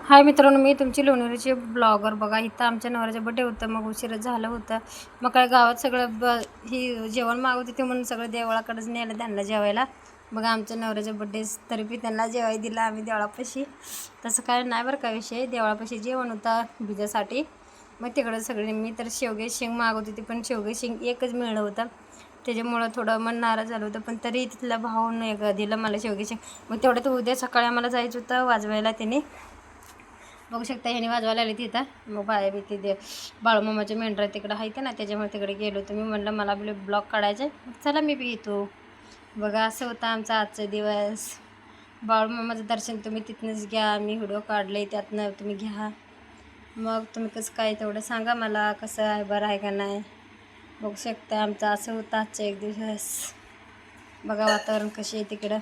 हाय मित्रांनो, मी तुमची लोणेरेची ब्लॉगर. बघा, इथं आमच्या नवऱ्याचं बड्डे होतं, मग उशीर झालं होतं. मग काय गावात सगळं ही जेवण मागवत होते म्हणून सगळं देवळाकडेच नेलं त्यांना जेवायला. बघा, आमच्या नवऱ्याच्या बड्डे तरी बी त्यांना जेवायला दिलं आम्ही देवळापाशी. तसं काय नाही बरं का विषय, देवळापाशी जेवण होता बिजासाठी. मग तिकडं सगळे मी तर शेवगे शेंग मागवत होती, पण शेवगे शेंग एकच मिळलं होतं. त्याच्यामुळं थोडं मन नाराज झालं होतं, पण तरी तिथल्या भावानं एक दिलं मला शेवगे शेंग. मग तेवढं तर उद्या सकाळी आम्हाला जायचं होतं वाजवायला. त्याने बघू शकता ह्याने वाजवायला आली तिथं. मग बाया बी ते बाळूमामाच्या मेंढरा तिकडं आहे ना, त्याच्यामुळे तिकडे गेलो होतो. मी म्हणलं मला आपले ब्लॉग काढायचे, चला मी बी येतो. बघा, असं होतं आमचा आजचा दिवस. बाळूमामाचं दर्शन तुम्ही तिथनंच घ्या, मी व्हिडिओ काढले त्यातनं तुम्ही घ्या. मग तुम्ही कसं काय तेवढं सांगा मला, कसं आहे, बरं आहे का नाही. बघू शकता आमचं असं होतं आजचा एक दिवस. बघा वातावरण कशी आहे तिकडं.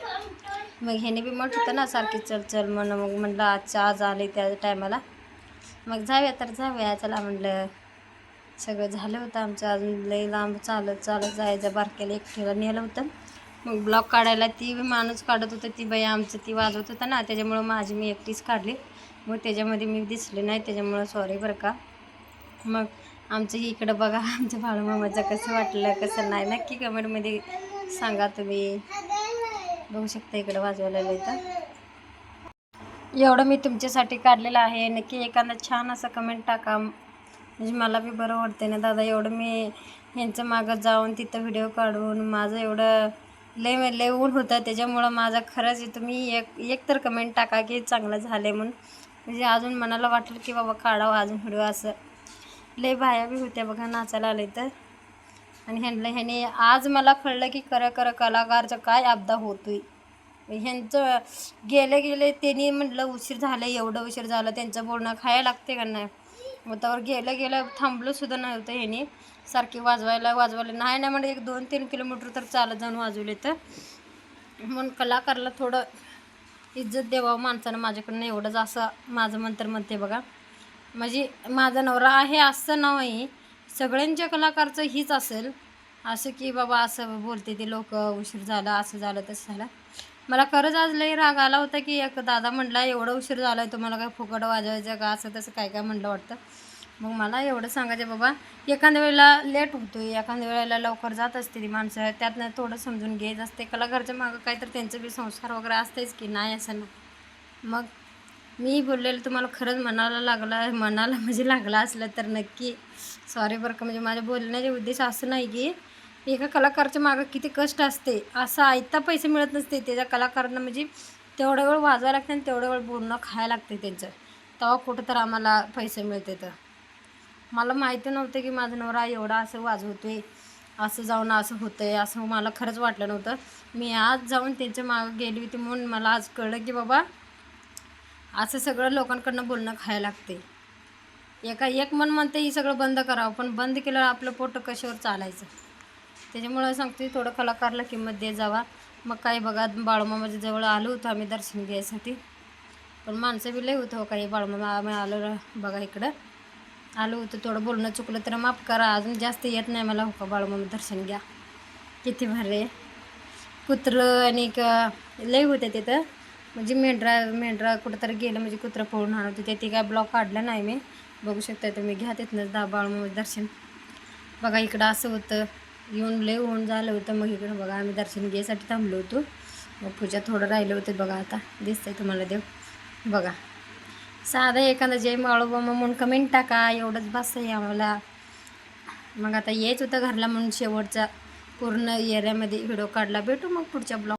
मग ह्याने बी म्हणत होतं ना सारखी चल चल म्हणून, मग म्हणलं आज आले त्या टायमाला, मग जाऊया तर जाऊया चला म्हणलं. सगळं झालं होतं आमचं, अजून लई लांब चालत चालत जायचं. बारक्याला एकटीला नेलं होतं. मग ब्लॉग काढायला ती माणूस काढत होतं, ती बाई आमचं ती वाजवत होतं ना, त्याच्यामुळं माझी मी एकटीच काढली. मग त्याच्यामध्ये मी दिसले नाही, त्याच्यामुळं सॉरी बरं का. मग आमचं इकडं बघा, आमच्या बाळूमामाचं कसं वाटलं कसं नाही नक्की कमेंटमध्ये सांगा तुम्ही. बघू शकता इकडं वाजवायला येतं. एवढं मी तुमच्यासाठी काढलेलं आहे. नक्की एखादा छान असं कमेंट टाका, म्हणजे मला बी बरं वाटते ना दादा. एवढं मी ह्यांचं मागं जाऊन तिथं व्हिडिओ काढून माझं एवढं लय ऊन होतं, त्याच्यामुळं माझा खरंच तुम्ही एक तर कमेंट टाका की चांगलं झालं म्हणून, म्हणजे अजून मनाला वाटेल की बाबा काढावं अजून व्हिडिओ. असं लय बाया बी होत्या बघा नाचायला आले तर. आणि ह्याने आज मला कळलं की खरं कलाकारचं काय आपदा होतोय. ह्यांचं गेले त्यांनी म्हटलं उशीर झालं, एवढं उशीर झालं, त्यांचं बोलणं खायला लागते का नाही. मग त्यावर गेलं थांबलंसुद्धा नव्हतं ह्याने. सारखी वाजवायला नाही म्हणजे 1-2-3 किलोमीटर तर चालत जाऊन वाजवले. तर म्हणून कलाकारला थोडं इज्जत द्यावं माणसानं माझ्याकडनं, एवढंच असं माझं मंत्र म्हणते बघा. म्हणजे माझा नवरा आहे असं नाही, सगळ्यांच्या कलाकारचं हीच असेल असं की बाबा असं बोलते ते लोक, उशीर झाला, असं झालं तसं झालं. मला खरंच आज लई राग आला होता की एक दादा म्हटला एवढं उशीर झाला आहे तुम्हाला काय फुकट वाजवायचं का, असं तसं काय म्हटलं वाटतं. मग मला एवढं सांगायचं बाबा, एखाद्या वेळेला लेट होतो, एखाद्या वेळेला लवकर जात असते ती माणसं, त्यातनं थोडं समजून घ्यायचं असते. कलाकारच्या मागं काय तर त्यांचं बी संस्कार वगैरे असतेच की नाही असं नाही. मग मी बोललेलं तुम्हाला खरंच मनाला म्हणजे लागला असलं तर नक्की सॉरी बरं का. म्हणजे माझ्या बोलण्याचे उद्देश असं नाही की एका कलाकारच्या मागं किती कष्ट असते, असं आयता पैसे मिळत नसते. त्याच्या कलाकारांना म्हणजे तेवढा वेळ वाजवायला लागते आणि तेवढा वेळ बोलणं खायला लागते त्यांचं, तेव्हा कुठं तर आम्हाला पैसे मिळते. तर मला माहिती नव्हतं की माझा नवरा एवढा असं वाजवतोय, असं जाऊन असं होतं आहे, असं मला खरंच वाटलं नव्हतं. मी आज जाऊन त्यांच्या मागं गेली होती म्हणून मला आज कळलं की बाबा असं सगळं लोकांकडनं बोलणं खायला लागते. एक मन म्हणते ही सगळं बंद करावं, पण बंद केलं आपलं पोट कशावर चालायचं. त्याच्यामुळं सांगते थोडं कलाकारला किंमत दे जावा. मग काही बघा, बाळूमामाच्या जवळ आलो होतो आम्ही दर्शन घ्यायसाठी, पण माणसं बी लय होतं हो काही. बाळूमामा आम्ही आलो बघा इकडं आलो होतं, थोडं बोलणं चुकलं तर माफ करा. अजून जास्त येत नाही मला हो का बाळूमामा दर्शन घ्या. किती भारी कुत्रं आणि लय होते तिथं. म्हणजे मेंढरा कुठं तरी गेलं म्हणजे कुत्रं पळून आणत होते. ते काय ब्लॉग काढलं नाही मी. बघू शकता तुम्ही, घ्या तिथनंच बाळूमामाचं दर्शन. बघा इकडं असं होतं, येऊन लय ऊन झालं होतं. मग इकडं बघा आम्ही दर्शन घ्यायसाठी थांबलो होतो. मग पूजा थोडं राहिलं होतं बघा. आता दिसतंय तुम्हाला देव बघा. साधा एखादा जय बाळूमामा म्हणून कमेंट टाका, एवढंच बस आहे आम्हाला. मग आता यायच होतं घरला म्हणून शेवटचा पूर्ण एरियामध्ये व्हिडिओ काढला. भेटू मग पुढच्या ब्लॉग.